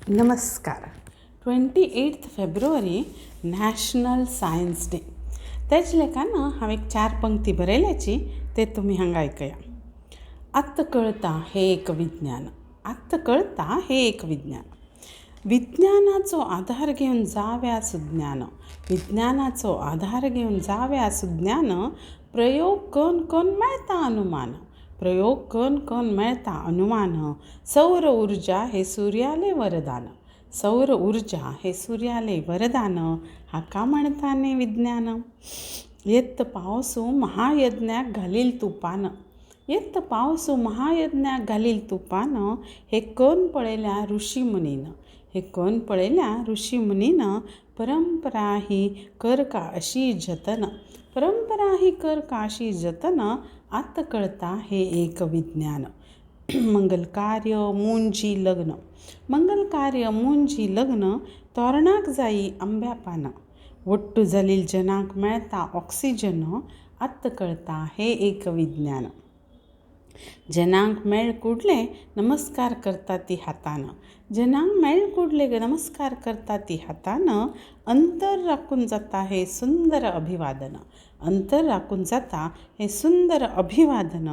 नमस्कार. 28 February national science day. तेच लेखान हांवें एक 4 पंक्ती बरयल्याची ते तुमी हांगा आयकया. आत्त कळटा हें एक विज्ञान. आत्त कळटा हें एक विज्ञान. विज्ञानाचो आधार घेवन जाव्या सुज्ञान. विज्ञानाचो आधार घेवन जाव्या सुज्ञान. प्रयोग करून मेळटा अनुमान. प्रयोग करून मेळटा अनुमान. सौर ऊर्जा हे सूर्याले वरदान. सौर ऊर्जा हे सूर्याले वरदान. हाका म्हणटा न्ही विज्ञान. येत्त पावसू महायज्ञाक घालील तुपान. येत्त पावसू महायज्ञाक घालील तुपान. हे करून पळयल्या ऋषी मुनीन. हे करून पळयल्या ऋषी मुनीन. परंपरा ही कर का अशी जतन. परंपरा ही कर का अशी जतन. आत्त कळटा हे एक विज्ञान. मंगलकार्य मुंजी लग्न. मंगलकार्य मुंजी लग्न. तोरणाक जायी आंब्या पान. वट्टू जालील जनाक मेळटा ऑक्सिजन. आत्त कळटा हे एक विज्ञान. जनांक मेळ कुडले नमस्कार करता ती हातान. जनांक मेळ कुडले नमस्कार करता ती हातान. अंतर राखून जाता हे सुंदर अभिवादन. अंतर राखून जाता हे सुंदर अभिवादन.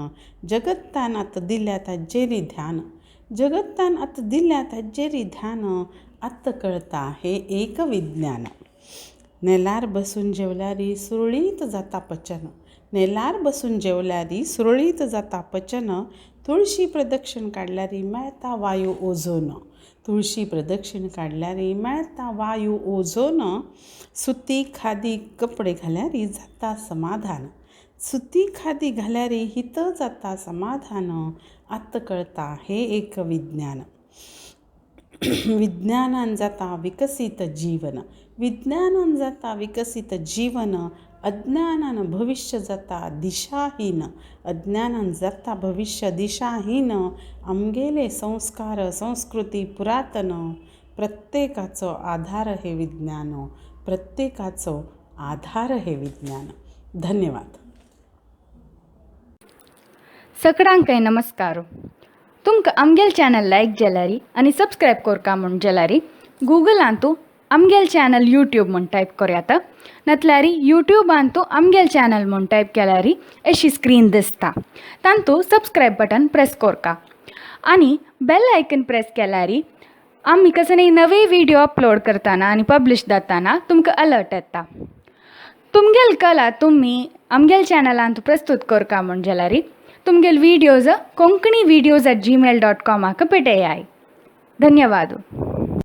जगत्तान आतां दिल्या ताजेरी ध्यान. जगत्तान आतां दिल्या ताजेरी ध्यान. आत्त कळटा हे एक विज्ञान. नेलार बसून जेवल्यारी सुरळीत जाता पचन. नेलार बसून जेवल्यारी सुरळीत जाता पचन. तुळशी प्रदक्षिण काडल्यारी मेळटा वायू ओझोन. तुळशी प्रदक्षिण काडल्यारी मेळटा वायू ओझोन. सुती खादी कपडे घाल्यारी जाता समाधान. सुती खादी घाल्यारी हित जाता समाधान. आत्त कळटा हे एक विज्ञान. विज्ञानान जाता विकसीत जीवन. विज्ञानान जाता विकसीत जीवन. अज्ञानान भविष्य जाता दिशाहीन. अज्ञानान जाता भविष्य दिशाहीन. आमगेले संस्कार संस्कृती पुरातन. प्रत्येकाचो आधार हे विज्ञान. प्रत्येकाचो आधार हे विज्ञान. धन्यवाद. सगळ्यांक नमस्कार. तुमकां आमगेल चॅनल लायक जाल्यारी आनी सबस्क्रायब करका म्हूण जाल्यारी गुगलान तूं आमगेल चॅनल यूट्यूब म्हूण टायप करात. नातल्यार यूट्यूबान तूं आमगेल चॅनल म्हूण टायप केल्यारी अशी स्क्रीन दिसता. तांतूं सबस्क्रायब बटन प्रेस करका आनी बेल आयकन प्रेस केल्यारी आमी कसले नवे व्हिडिओ अपलोड करतना आनी पब्लिश जातना तुमकां अलर्ट येता. तुमगेल कला तुमी आमगेल चॅनलान तूं प्रस्तूत करका म्हूण जाल्यारी तुमगेल व्हिडिओज konkanivideos@gmail.com पेटयाय. धन्यवाद.